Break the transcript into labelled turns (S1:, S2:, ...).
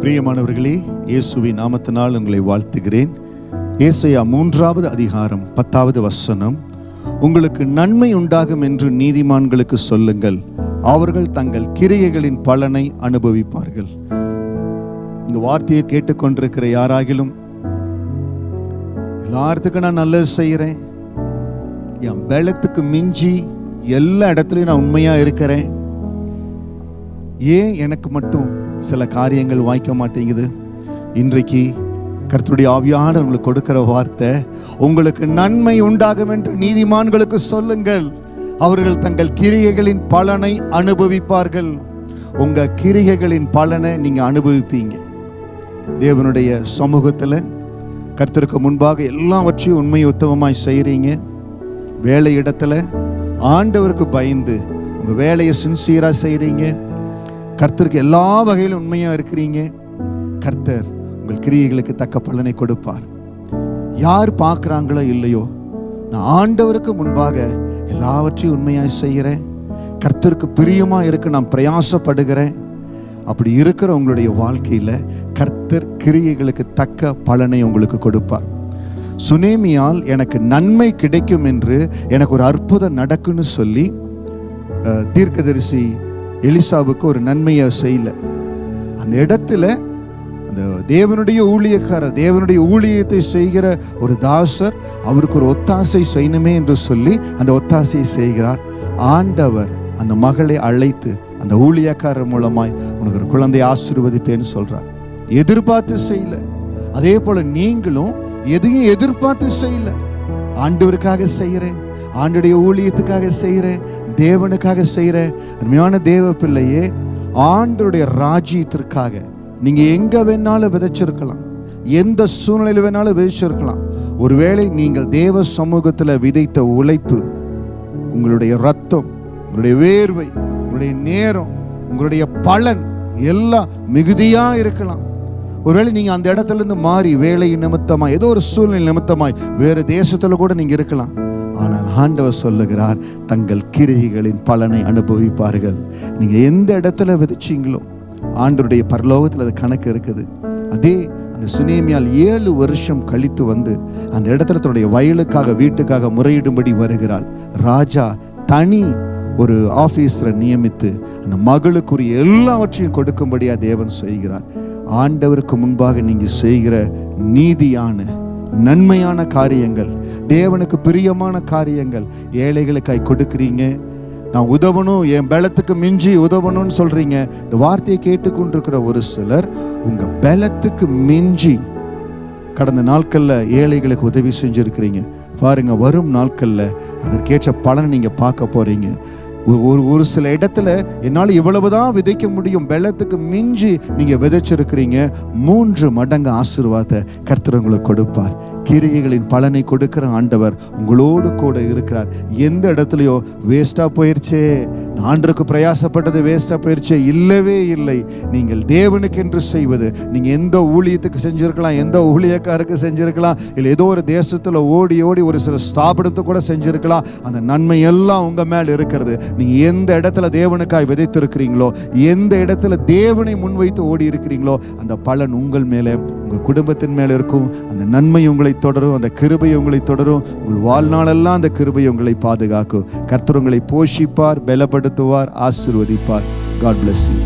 S1: பிரியமானவர்களே, இயேசுவின் நாமத்தினால் உங்களை வாழ்த்துகிறேன். ஏசாயா 3வது அதிகாரம் 10வது வசனம், உங்களுக்கு நன்மை உண்டாகும் என்று நீதிமான்களுக்கு சொல்லுங்கள், அவர்கள் தங்கள் கிரியைகளின் பலனை அனுபவிப்பார்கள். இந்த வார்த்தையை கேட்டுக்கொண்டிருக்கிற யாராகிலும், எல்லாத்துக்கும் நான் நல்லது செய்கிறேன், என் பலத்துக்கு மிஞ்சி எல்லா இடத்துலையும் நான் உண்மையா இருக்கிறேன், ஏன் எனக்கு மட்டும் சில காரியங்கள் வாய்க்க மாட்டேங்குது? இன்றைக்கு கர்த்தருடைய ஆவியானவர் உங்களுக்கு கொடுக்கிற வார்த்தை, உங்களுக்கு நன்மை உண்டாகும் என்று நீதிமான்களுக்கு சொல்லுங்கள், அவர்கள் தங்கள் கிரியைகளின் பலனை அனுபவிப்பார்கள். உங்க கிரியைகளின் பலனை நீங்க அனுபவிப்பீங்க. தேவனுடைய சமூகத்தில் கர்த்தருக்கு முன்பாக எல்லாவற்றையும் உண்மை உத்தமமாய் செய்கிறீங்க. வேலை இடத்துல ஆண்டவருக்கு பயந்து உங்க வேலையை சின்சியரா செய்கிறீங்க. கர்த்தருக்கு எல்லா வகையிலும் உண்மையா இருக்கிறீங்க. கர்த்தர் உங்கள் கிரியைகளுக்கு தக்க பலனை கொடுப்பார். யார் பார்க்குறாங்களோ இல்லையோ, நான் ஆண்டவருக்கு முன்பாக எல்லாவற்றையும் உண்மையாய் செய்கிறேன், கர்த்தருக்கு பிரியமா இருக்க நான் பிரயாசப்படுகிறேன். அப்படி இருக்கிற உங்களுடைய வாழ்க்கையில கர்த்தர் கிரியைகளுக்கு தக்க பலனை உங்களுக்கு கொடுப்பார். சுனேமியால் எனக்கு நன்மை கிடைக்கும் என்று, எனக்கு ஒரு அற்புதம் நடக்குன்னு சொல்லி தீர்க்கதரிசி எலிசாவுக்கு ஒரு நன்மையை செய்யல. அந்த இடத்துல அந்த தேவனுடைய ஊழியக்காரர், தேவனுடைய ஊழியத்தை செய்கிற ஒரு தாசர், அவருக்கு ஒரு ஒத்தாசை செய்யணுமே என்று சொல்லி அந்த ஒத்தாசையை செய்கிறார். ஆண்டவர் அந்த மகளை அழைத்து அந்த ஊழியக்காரர் மூலமாய் உனக்கு ஒரு குழந்தையை ஆசீர்வதிப்பேன்னு சொல்றார். எதிர்பார்த்து செய்யல. அதே போல நீங்களும் எதையும் எதிர்பார்த்து செய்யல. ஆண்டவருக்காக செய்கிறேன், ஆண்டுடைய ஊழியத்துக்காக செய்கிறேன், தேவனுக்காக செய்கிறேன். அருமையான தேவ பிள்ளையே, ஆண்டவருடைய ராஜ்யத்திற்காக நீங்க எங்க வேணாலும் விதைச்சிருக்கலாம், எந்த சூழ்நிலையில வேணாலும் விதைச்சிருக்கலாம். ஒருவேளை நீங்கள் தேவ சமூகத்தில் விதைத்த உழைப்பு, உங்களுடைய ரத்தம், உங்களுடைய வேர்வை, உங்களுடைய நேரம், உங்களுடைய பலன் எல்லாம் மிகுதியா இருக்கலாம். ஒருவேளை நீங்க அந்த இடத்துல இருந்து மாறி வேலை நிமித்தமாய், ஏதோ ஒரு சூழ்நிலை நிமித்தமாய் வேறு தேசத்துல கூட நீங்க இருக்கலாம். ஆனால் ஆண்டவர் சொல்லுகிறார், தங்கள் கிரியைகளின் பலனை அனுபவிப்பார்கள். நீங்க எந்த இடத்துல விதைச்சீங்களோ ஆண்டவருடைய பரலோகத்தில் அது கணக்கு இருக்குது. அதே அந்த சுனேமியால் 7 வருஷம் கழித்து வந்து அந்த இடத்துல தன்னுடைய வயலுக்காக, வீட்டுக்காக முறையிடும்படி வருகிறாள். ராஜா தனி ஒரு ஆபீஸரை நியமித்து அந்த மகளுக்குரிய எல்லாவற்றையும் கொடுக்கும்படியா தேவன் செய்கிறார். ஆண்டவருக்கு முன்பாக நீங்க செய்கிற நீதியான நன்மையான காரியங்கள், தேவனுக்கு பிரியமான காரியங்கள், ஏழைகளுக்காய் கொடுக்கிறீங்க. நான் உதவணும், என் பலத்துக்கு மிஞ்சி உதவணும்னு சொல்றீங்க. இந்த வார்த்தையை கேட்டுக்கொண்டிருக்கிற ஒரு சிலர் உங்க பலத்துக்கு மிஞ்சி கடந்த நாட்கள்ல ஏழைகளுக்கு உதவி செஞ்சிருக்கிறீங்க. பாருங்க, வரும் நாட்கள்ல அதற்கேற்ற பலனை நீங்க பார்க்க போறீங்க. ஒரு சில இடத்துல என்னால் இவ்வளவுதான் விதைக்க முடியும், பலத்துக்கு மிஞ்சி நீங்க விதைச்சிருக்கிறீங்க. 3 மடங்கு ஆசீர்வாதத்தை கர்த்தர் உங்களுக்கு கொடுப்பார். கிரியைகளின் பலனை கொடுக்கிற ஆண்டவர் உங்களோடு கூட இருக்கிறார். எந்த இடத்துலையோ வேஸ்டா போயிருச்சே, ஆண்டருக்கு பிரயாசப்பட்டது வேஸ்டா போயிருச்சே, இல்லவே இல்லை. நீங்கள் தேவனுக்கு என்று செய்வது, நீங்க எந்த ஊழியத்துக்கு செஞ்சிருக்கலாம், எந்த ஊழியக்காருக்கு செஞ்சிருக்கலாம், இல்லை ஏதோ ஒரு தேசத்துல ஓடி ஓடி ஒரு சில ஸ்தாபனத்தை கூட செஞ்சிருக்கலாம். அந்த நன்மை எல்லாம் உங்க மேல் இருக்கிறது. நீங்க எந்த இடத்துல தேவனுக்காய் விதைத்திருக்கிறீங்களோ, எந்த இடத்துல தேவனை முன்வைத்து ஓடி இருக்கிறீங்களோ, அந்த பலன் உங்கள் மேலே, உங்க குடும்பத்தின் மேல இருக்கும். அந்த நன்மை உங்களை தொடரும், அந்த கிருபை உங்களை தொடரும். உங்கள் வாழ்நாளெல்லாம் அந்த கிருபை உங்களை பாதுகாக்கும். கர்த்தர் உங்களை போஷிப்பார், பலப்படுத்துவார், ஆசீர்வதிப்பார். God bless you.